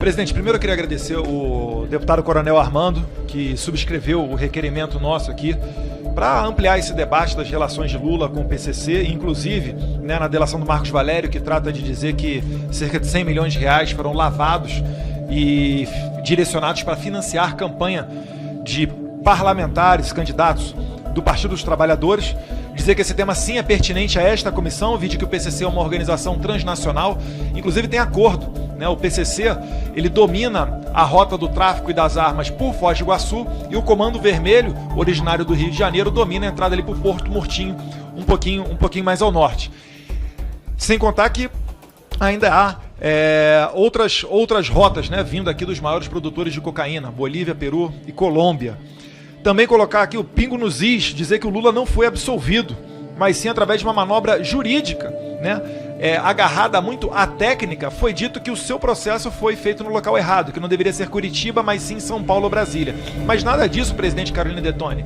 Presidente, primeiro eu queria agradecer o deputado Coronel Armando, que subscreveu o requerimento nosso aqui para ampliar esse debate das relações de Lula com o PCC, inclusive na delação do Marcos Valério, que trata de dizer que cerca de 100 milhões de reais foram lavados e direcionados para financiar campanha de parlamentares, candidatos do Partido dos Trabalhadores. Dizer que esse tema sim é pertinente a esta comissão, vide que o PCC é uma organização transnacional, inclusive tem acordo, né? O PCC, ele domina a rota do tráfico e das armas por Foz do Iguaçu, e o Comando Vermelho, originário do Rio de Janeiro, domina a entrada ali por Porto Murtinho, um pouquinho mais ao norte. Sem contar que ainda há outras rotas, né, vindo aqui dos maiores produtores de cocaína, Bolívia, Peru e Colômbia. Também colocar aqui o pingo nos is, dizer que o Lula não foi absolvido, mas sim através de uma manobra jurídica, né? Agarrada muito à técnica, foi dito que o seu processo foi feito no local errado, que não deveria ser Curitiba, mas sim São Paulo ou Brasília. Mas nada disso, presidente Carolina Detoni.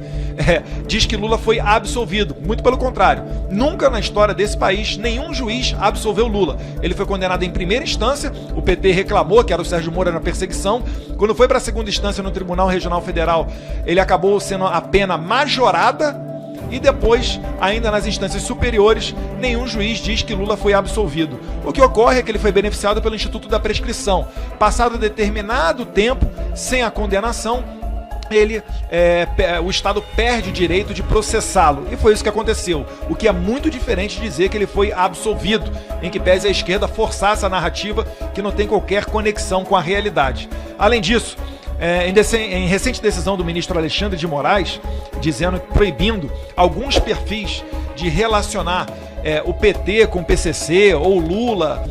Diz que Lula foi absolvido. Muito pelo contrário. Nunca na história desse país, nenhum juiz absolveu Lula. Ele foi condenado em primeira instância, o PT reclamou, que era o Sérgio Moro na perseguição. Quando foi para a segunda instância no Tribunal Regional Federal, ele acabou sendo a pena majorada. E depois, ainda nas instâncias superiores, nenhum juiz diz que Lula foi absolvido. O que ocorre é que ele foi beneficiado pelo Instituto da Prescrição. Passado determinado tempo, sem a condenação, o Estado perde o direito de processá-lo. E foi isso que aconteceu. O que é muito diferente de dizer que ele foi absolvido, em que pese a esquerda forçar essa narrativa que não tem qualquer conexão com a realidade. Além disso, em recente decisão do ministro Alexandre de Moraes, proibindo alguns perfis de relacionar o PT com o PCC ou Lula,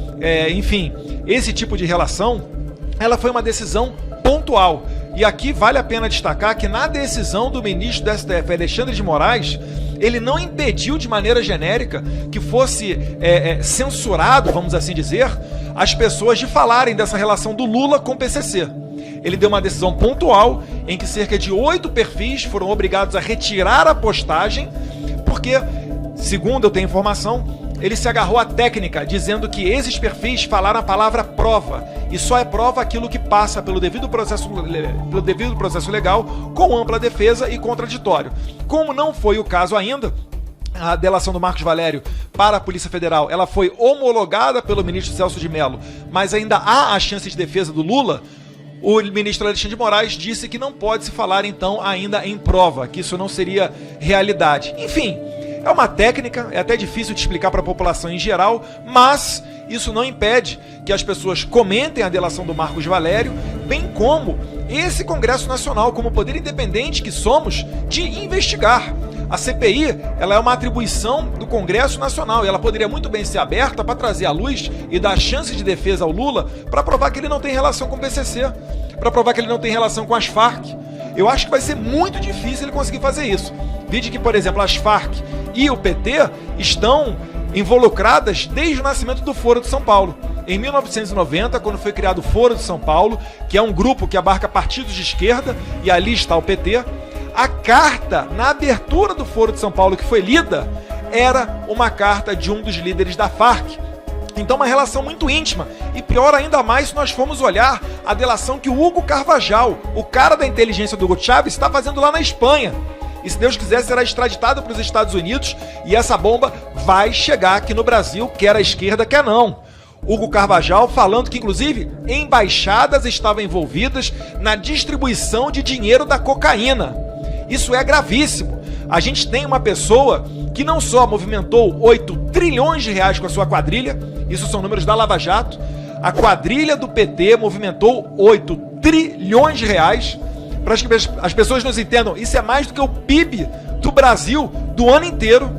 enfim, esse tipo de relação, ela foi uma decisão pontual. E aqui vale a pena destacar que na decisão do ministro do STF, Alexandre de Moraes, ele não impediu de maneira genérica que fosse censurado, vamos assim dizer, as pessoas de falarem dessa relação do Lula com o PCC. Ele deu uma decisão pontual em que cerca de 8 perfis foram obrigados a retirar a postagem, porque, segundo eu tenho informação, ele se agarrou à técnica, dizendo que esses perfis falaram a palavra prova, e só é prova aquilo que passa pelo devido processo legal, com ampla defesa e contraditório. Como não foi o caso ainda, a delação do Marcos Valério para a Polícia Federal, ela foi homologada pelo ministro Celso de Mello, mas ainda há a chance de defesa do Lula. O ministro Alexandre de Moraes disse que não pode se falar, então, ainda em prova, que isso não seria realidade. Enfim, é uma técnica, é até difícil de explicar para a população em geral, mas isso não impede que as pessoas comentem a delação do Marcos Valério, bem como esse Congresso Nacional, como poder independente que somos, de investigar. A CPI, ela é uma atribuição do Congresso Nacional e ela poderia muito bem ser aberta para trazer à luz e dar chance de defesa ao Lula para provar que ele não tem relação com o PCC, para provar que ele não tem relação com as Farc. Eu acho que vai ser muito difícil ele conseguir fazer isso. Vide que, por exemplo, as Farc e o PT estão involucradas desde o nascimento do Foro de São Paulo. Em 1990, quando foi criado o Foro de São Paulo, que é um grupo que abarca partidos de esquerda, e ali está o PT, a carta, na abertura do Foro de São Paulo, que foi lida, era uma carta de um dos líderes da Farc. Então, uma relação muito íntima. E pior ainda mais se nós formos olhar a delação que o Hugo Carvajal, o cara da inteligência do Hugo Chávez, está fazendo lá na Espanha. E se Deus quiser, será extraditado para os Estados Unidos e essa bomba vai chegar aqui no Brasil, quer a esquerda, quer não. Hugo Carvajal falando que, inclusive, embaixadas estavam envolvidas na distribuição de dinheiro da cocaína. Isso é gravíssimo. A gente tem uma pessoa que não só movimentou 8 trilhões de reais com a sua quadrilha, isso são números da Lava Jato, a quadrilha do PT movimentou 8 trilhões de reais, para que as pessoas nos entendam, isso é mais do que o PIB do Brasil do ano inteiro,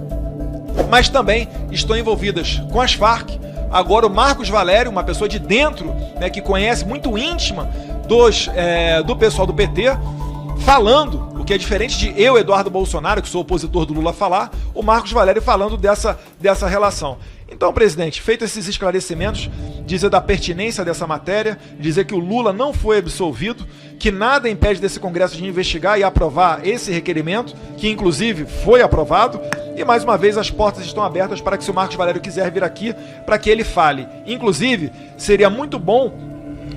mas também estão envolvidas com as Farc. Agora o Marcos Valério, uma pessoa de dentro, né, que conhece muito íntima do pessoal do PT, falando, o que é diferente de eu, Eduardo Bolsonaro, que sou opositor do Lula, falar, o Marcos Valério falando dessa relação. Então, presidente, feitos esses esclarecimentos, dizer da pertinência dessa matéria, dizer que o Lula não foi absolvido, que nada impede desse Congresso de investigar e aprovar esse requerimento, que inclusive foi aprovado, e mais uma vez as portas estão abertas para que, se o Marcos Valério quiser vir aqui, para que ele fale. Inclusive, seria muito bom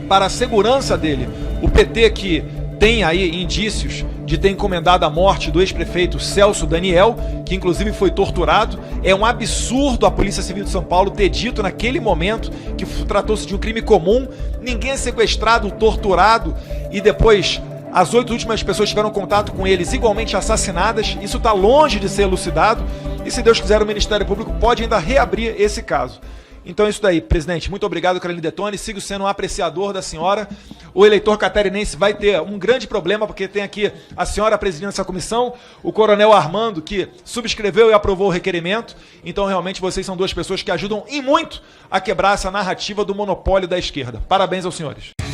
para a segurança dele. O PT que tem aí indícios de ter encomendado a morte do ex-prefeito Celso Daniel, que inclusive foi torturado. É um absurdo a Polícia Civil de São Paulo ter dito naquele momento que tratou-se de um crime comum. Ninguém é sequestrado, torturado e depois as 8 últimas pessoas tiveram contato com eles igualmente assassinadas. Isso está longe de ser elucidado e, se Deus quiser, o Ministério Público pode ainda reabrir esse caso. Então é isso daí, presidente. Muito obrigado, Carolina Detoni. Sigo sendo um apreciador da senhora. O eleitor catarinense vai ter um grande problema, porque tem aqui a senhora presidindo essa comissão, o coronel Armando, que subscreveu e aprovou o requerimento. Então, realmente, vocês são duas pessoas que ajudam e muito a quebrar essa narrativa do monopólio da esquerda. Parabéns aos senhores.